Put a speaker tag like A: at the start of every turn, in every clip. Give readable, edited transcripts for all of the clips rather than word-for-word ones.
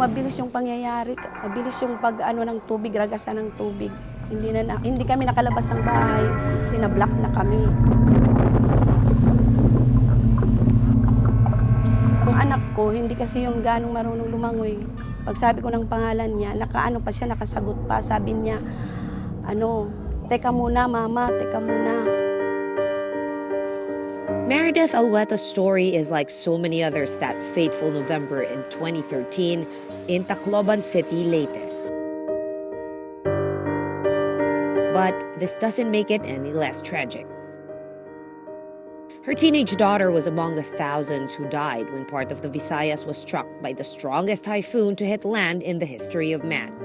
A: mabilis yung pangyayari, mabilis yung pag-ano ng tubig, ragasan ng tubig. Hindi kami nakalabas ng bahay, sinablock na kami. Ang anak ko, hindi kasi yung ganong marunong lumangoy. Pag sabi ko ng pangalan niya, nakasagot pa. Sabi niya, teka muna mama, teka muna.
B: Meredith Alweta's story is like so many others that fateful November in 2013 in Tacloban City, Leyte. But this doesn't make it any less tragic. Her teenage daughter was among the thousands who died when part of the Visayas was struck by the strongest typhoon to hit land in the history of man.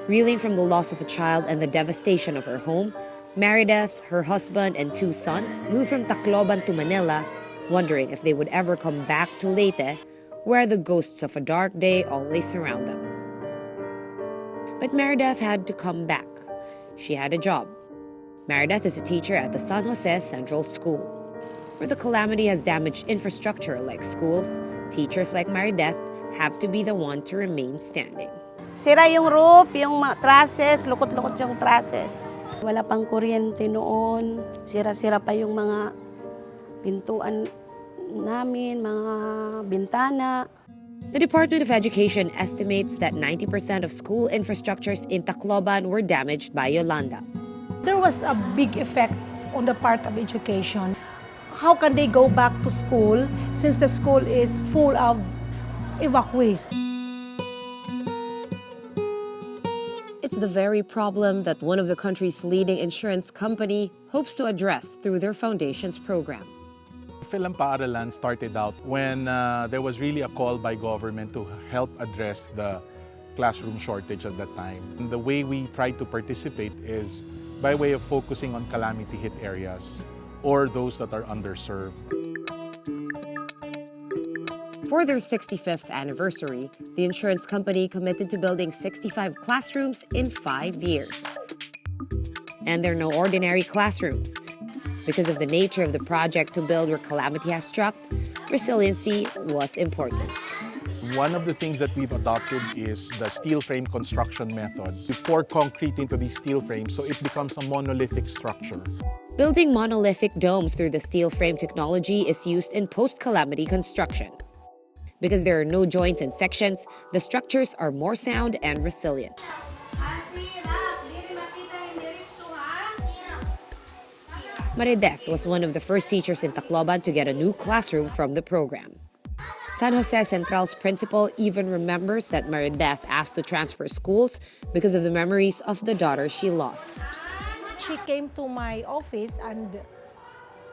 B: Reeling from the loss of a child and the devastation of her home, Meredith, her husband, and 2 sons moved from Tacloban to Manila, wondering if they would ever come back to Leyte, where the ghosts of a dark day always surround them. But Meredith had to come back. She had a job. Meredith is a teacher at the San Jose Central School. Where the calamity has damaged infrastructure like schools, teachers like Meredith have to be the one to remain standing.
A: Sira yung roof, yung trusses, lukot-lukot yung trusses. Wala pang kuryente noon, sira-sira pa yung mga pintuan namin, mga bintana.
B: The Department of Education estimates that 90% of school infrastructures in Tacloban were damaged by Yolanda.
C: There was a big effect on the part of education. How can they go back to school since the school is full of evacuees?
B: It's the very problem that one of the country's leading insurance company hopes to address through their foundation's program.
D: PHILAM Paaralan started out when there was really a call by government to help address the classroom shortage at that time. And the way we try to participate is by way of focusing on calamity-hit areas or those that are underserved.
B: For their 65th anniversary, the insurance company committed to building 65 classrooms in 5 years. And they're no ordinary classrooms. Because of the nature of the project to build where calamity has struck, resiliency was important.
D: One of the things that we've adopted is the steel frame construction method. We pour concrete into these steel frames so it becomes a monolithic structure.
B: Building monolithic domes through the steel frame technology is used in post-calamity construction. Because there are no joints and sections, the structures are more sound and resilient. Meredith was one of the first teachers in Tacloban to get a new classroom from the program. San Jose Central's principal even remembers that Meredith asked to transfer schools because of the memories of the daughter she lost.
C: She came to my office and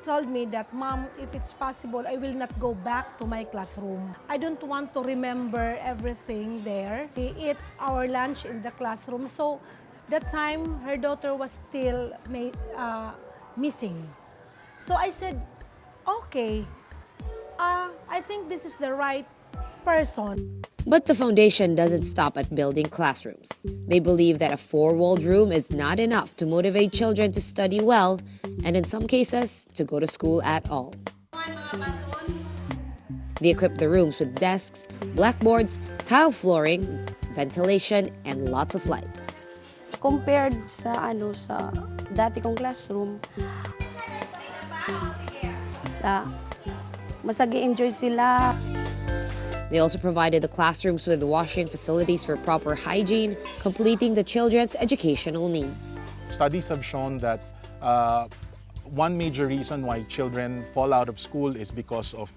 C: told me that, Mom, if it's possible, I will not go back to my classroom. I don't want to remember everything there. We eat our lunch in the classroom. So that time, her daughter was still missing. So I said, okay, I think this is the right person.
B: But the foundation doesn't stop at building classrooms. They believe that a 4-walled room is not enough to motivate children to study well, and in some cases, to go to school at all. They equip the rooms with desks, blackboards, tile flooring, ventilation, and lots of light.
A: Compared sa dati kong classroom, mas nag-enjoy sila.
B: They also provided the classrooms with washing facilities for proper hygiene, completing the children's educational needs.
D: Studies have shown that one major reason why children fall out of school is because of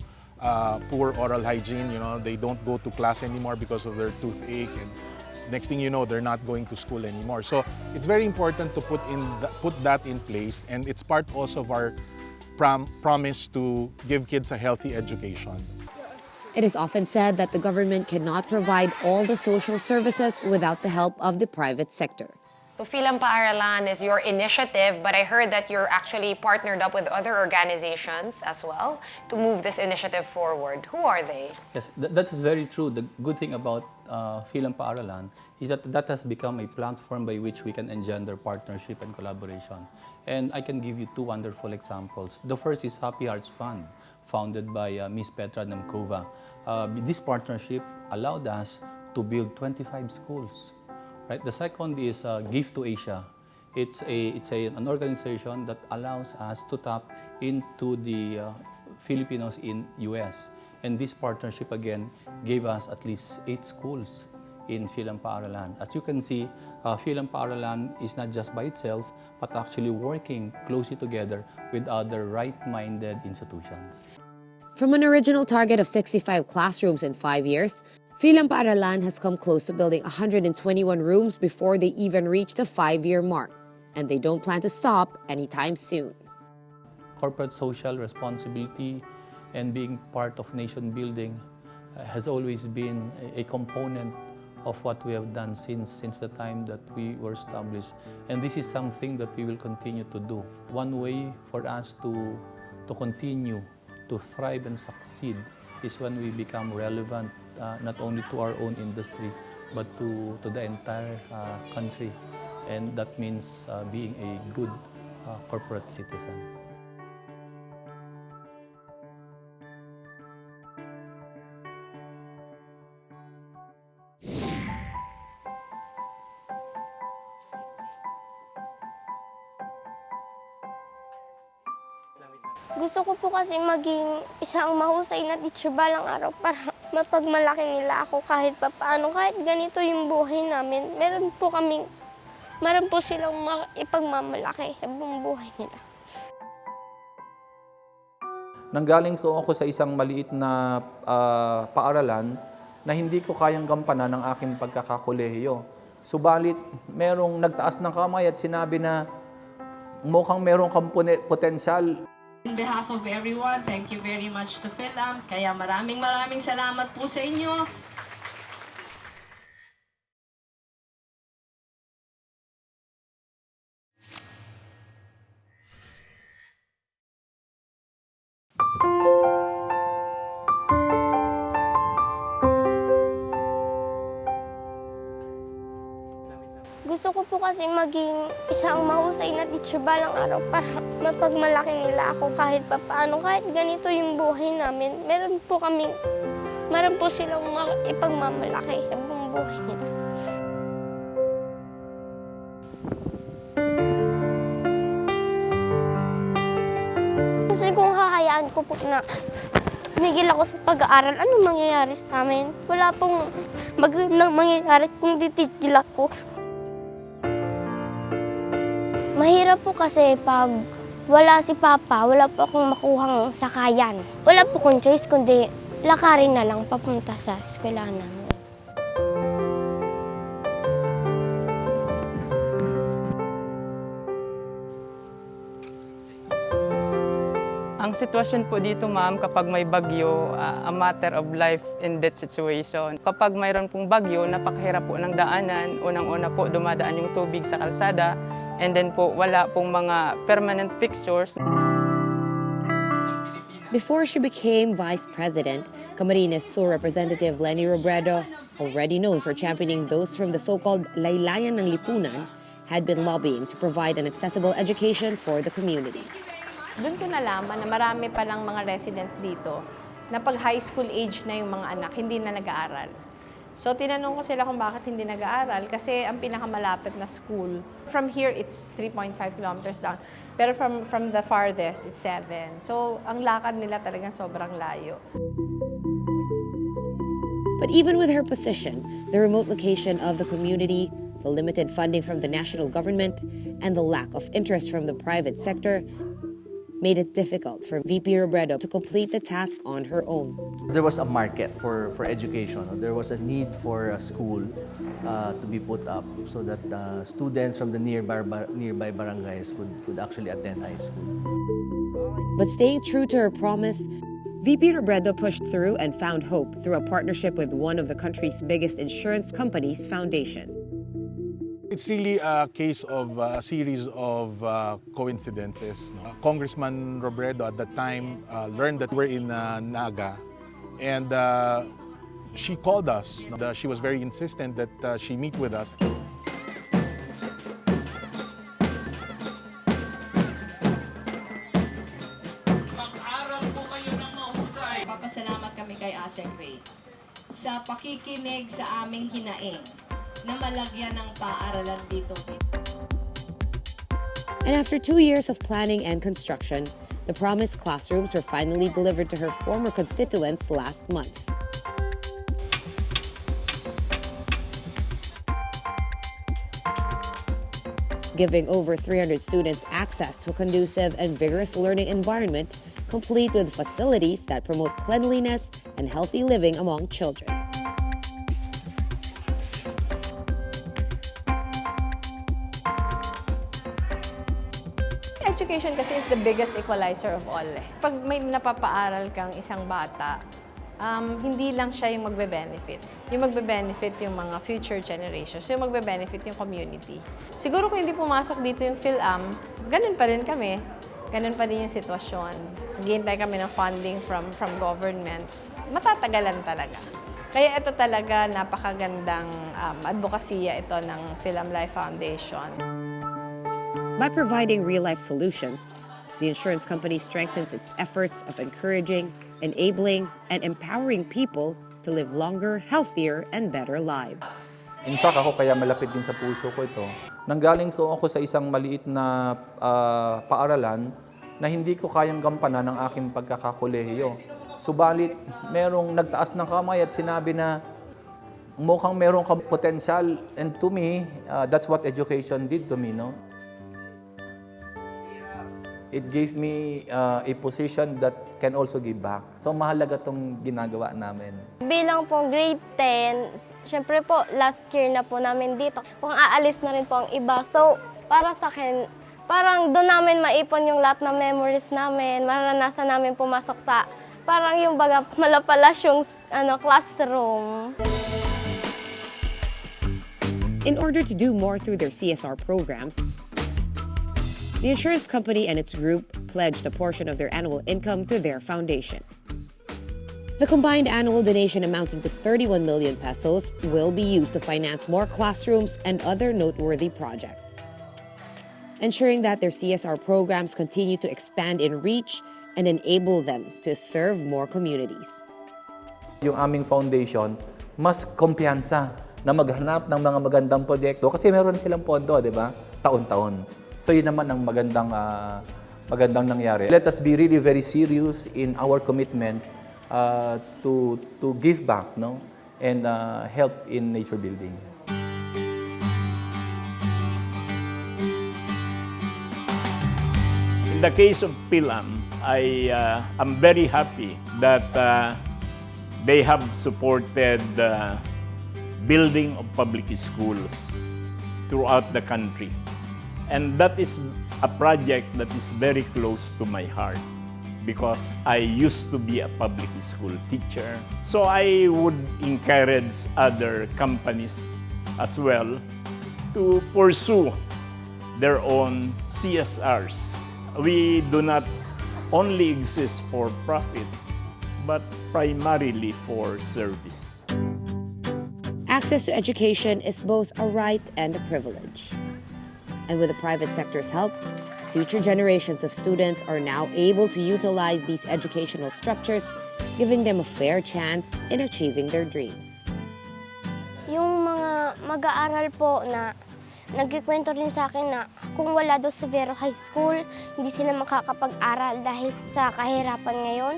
D: poor oral hygiene. They don't go to class anymore because of their toothache, and next thing you know, they're not going to school anymore. So it's very important to put that in place, and it's part also of our promise to give kids a healthy education.
B: It is often said that the government cannot provide all the social services without the help of the private sector.
E: So PHILAM Paaralan is your initiative, but I heard that you're actually partnered up with other organizations as well to move this initiative forward. Who are they?
F: Yes, that is very true. The good thing about PHILAM Paaralan is that has become a platform by which we can engender partnership and collaboration. And I can give you 2 wonderful examples. The first is Happy Hearts Fund. founded by Ms. Petra Namkova. This partnership allowed us to build 25 schools. Right? The second is Gift to Asia. It's an organization that allows us to tap into the Filipinos in US. And this partnership again gave us at least 8 schools in PHILAM Paaralan. As you can see, PHILAM Paaralan is not just by itself, but actually working closely together with other right-minded institutions.
B: From an original target of 65 classrooms in 5 years, PHILAM Paaralan has come close to building 121 rooms before they even reach the 5-year mark. And they don't plan to stop anytime soon.
F: Corporate social responsibility and being part of nation building has always been a component of what we have done since the time that we were established. And this is something that we will continue to do. One way for us to continue to thrive and succeed is when we become relevant not only to our own industry, but to the entire country. And that means being a good corporate citizen.
G: Gusto ko po kasi maging isang mahusay na teacher balang araw para mapagmalaki nila ako kahit papaano. Kahit ganito yung buhay namin, meron po silang ipagmamalaki sa buong buhay nila.
F: Nanggaling ako sa isang maliit na paaralan na hindi ko kayang gampanan ng aking pagkakakolehiyo. Subalit, merong nagtaas ng kamay at sinabi na mukhang merong kang potensyal.
H: On behalf of everyone, thank you very much to PHILAM. Kaya maraming salamat po sa inyo.
G: Gusto ko po kasi maging isang mahusay na teacher balang araw para mapagmalaki nila ako kahit papaano. Kahit ganito yung buhay namin, meron po silang ipagmamalaki sa buong buhay nila. Kasi kung hahayaan ko po na tumigil ako sa pag-aaral, anong mangyayari sa amin? Wala pong magandang mangyayari kung titigil ako. Mahirap po kasi pag wala si Papa, wala po akong makuhang sakayan. Wala po akong choice kundi lakarin na lang papunta sa eskwelahan namin.
I: Ang sitwasyon po dito, ma'am, kapag may bagyo, a matter of life and death situation. Kapag mayroon pong bagyo, napakahirap po ng daanan. Unang-una po, dumadaan yung tubig sa kalsada. And then po, wala pong mga permanent fixtures.
B: Before she became vice president, Camarines Sur Representative Lenny Robredo, already known for championing those from the so-called Laylayan ng Lipunan, had been lobbying to provide an accessible education for the community.
J: Doon ko nalaman na marami palang mga residents dito na pag high school age na yung mga anak, hindi na nag-aaral. So tinanong ko sila kung bakit hindi nag-aaral kasi ang pinakamalapit na school, from here it's 3.5 kilometers down, pero from the farthest it's 7. So ang lakad nila talagang sobrang layo.
B: But even with her position, the remote location of the community, the limited funding from the national government, and the lack of interest from the private sector made it difficult for VP Robredo to complete the task on her own.
K: There was a market for education. There was a need for a school to be put up so that students from the nearby barangays could actually attend high school.
B: But staying true to her promise, VP Robredo pushed through and found hope through a partnership with one of the country's biggest insurance companies' foundation.
D: It's really a case of a series of coincidences. Congressman Robredo at that time learned that we're in Naga, and she called us. She was very insistent that she meet with us.
L: Mag-aral po kayo ng
H: Secretary, sa pakikinig sa aming hinaing na malagyan ng paaralan dito.
B: And after 2 years of planning and construction, the promised classrooms were finally delivered to her former constituents last month. Giving over 300 students access to a conducive and vigorous learning environment, complete with facilities that promote cleanliness and healthy living among children.
J: Education kasi is the biggest equalizer of all. Pag may napapaaral kang isang bata, hindi lang siya yung magbe-benefit. Yung magbe-benefit yung mga future generations. Yung magbe-benefit yung community. Siguro kung hindi pumasok dito yung PHILAM, ganun pa rin kami. Ganun pa rin yung sitwasyon. Naghihintay kami ng funding from government. Matatagalan talaga. Kaya ito talaga napakagandang advokasya ito ng PHILAM Life Foundation.
B: By providing real-life solutions, the insurance company strengthens its efforts of encouraging, enabling, and empowering people to live longer, healthier, and better lives.
F: In fact, ako kaya malapit din sa puso ko ito. Nanggaling ko ako sa isang maliit na paaralan na hindi ko kayang gampanan ng aking pagkakakolehiyo. Subalit, merong nagtaas ng kamay at sinabi na mukhang merong potential. And to me, that's what education did to me, no? It gave me a position that can also give back. So mahalaga itong ginagawa namin.
G: Bilang po grade 10, syempre po last year na po namin dito. Kung aalis na rin po ang iba. So para sa akin, parang doon namin maipon yung lahat ng memories namin. Maranasan namin pumasok sa parang yung baga malapalas yung classroom.
B: In order to do more through their CSR programs, the insurance company and its group pledged a portion of their annual income to their foundation. The combined annual donation amounting to 31 million pesos will be used to finance more classrooms and other noteworthy projects, ensuring that their CSR programs continue to expand in reach and enable them to serve more communities.
F: Yung aming foundation, mas kumpiyansa na maghanap ng mga magandang proyekto kasi meron silang pondo, di ba? Taon-taon. So yun naman ang magandang nangyari. Let us be really very serious in our commitment to give back, no, and help in nature building.
L: In the case of PHILAM, I am very happy that they have supported building of public schools throughout the country. And that is a project that is very close to my heart because I used to be a public school teacher. So I would encourage other companies as well to pursue their own CSRs. We do not only exist for profit, but primarily for service.
B: Access to education is both a right and a privilege. And with the private sector's help, future generations of students are now able to utilize these educational structures, giving them a fair chance in achieving their dreams.
G: Yung mga mag-aaral po na nagkikwento rin sa akin na kung wala daw sa Vero High School, hindi sila makakapag-aral dahil sa kahirapan ngayon.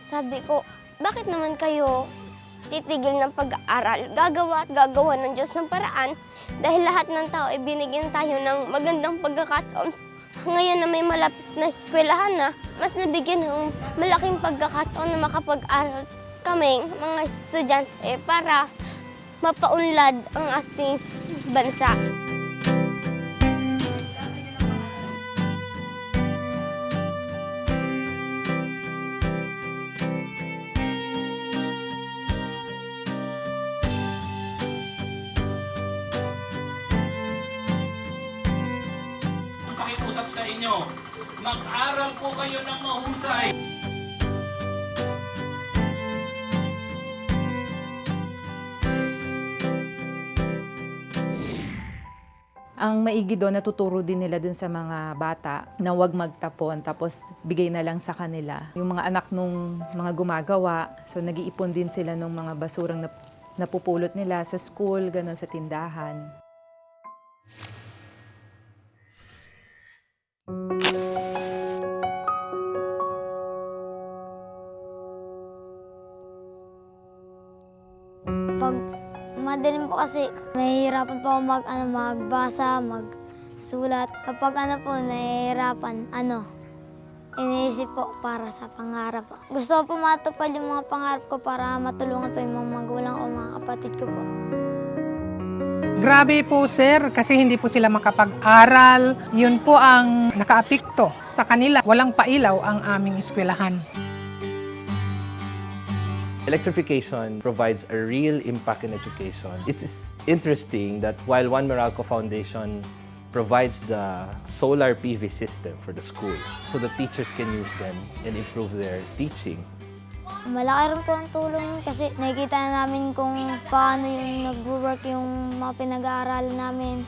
G: Sabi ko, bakit naman kayo titigil ng pag-aaral? Gagawa at gagawa ng Diyos ng paraan dahil lahat ng tao ay binigyan tayo ng magandang pagkakataon. Ngayon na may malapit na eskwelahan na, mas nabigyan ng malaking pagkakataon na makapag-aral kaming mga estudyante para mapaunlad ang ating bansa.
M: Pakiusap sa inyo, mag-aral po kayo ng mahusay.
N: Ang maigi doon, natuturo din nila dun sa mga bata na huwag magtapon, tapos bigay na lang sa kanila. Yung mga anak nung mga gumagawa, so nag-iipon din sila ng mga basurang napupulot nila sa school, gano'n sa tindahan.
G: Pag madilim po kasi, nahihirapan po ako magbasa, magsulat. Kapag nahihirapan, iniisip po para sa pangarap po. Gusto ko po matupad yung mga pangarap ko para matulungan po yung mga magulang o mga kapatid ko po.
O: Grabe po sir, kasi hindi po sila makapag-aral. Yun po ang nakaapekto sa kanila. Walang pailaw ang aming eskwelahan.
P: Electrification provides a real impact in education. It's interesting that while One Meralco Foundation provides the solar PV system for the school, so the teachers can use them and improve their teaching.
G: Malaki rin po ang tulong kasi nakikita na namin kung paano yung nag-work yung mga pinag-aaralan namin.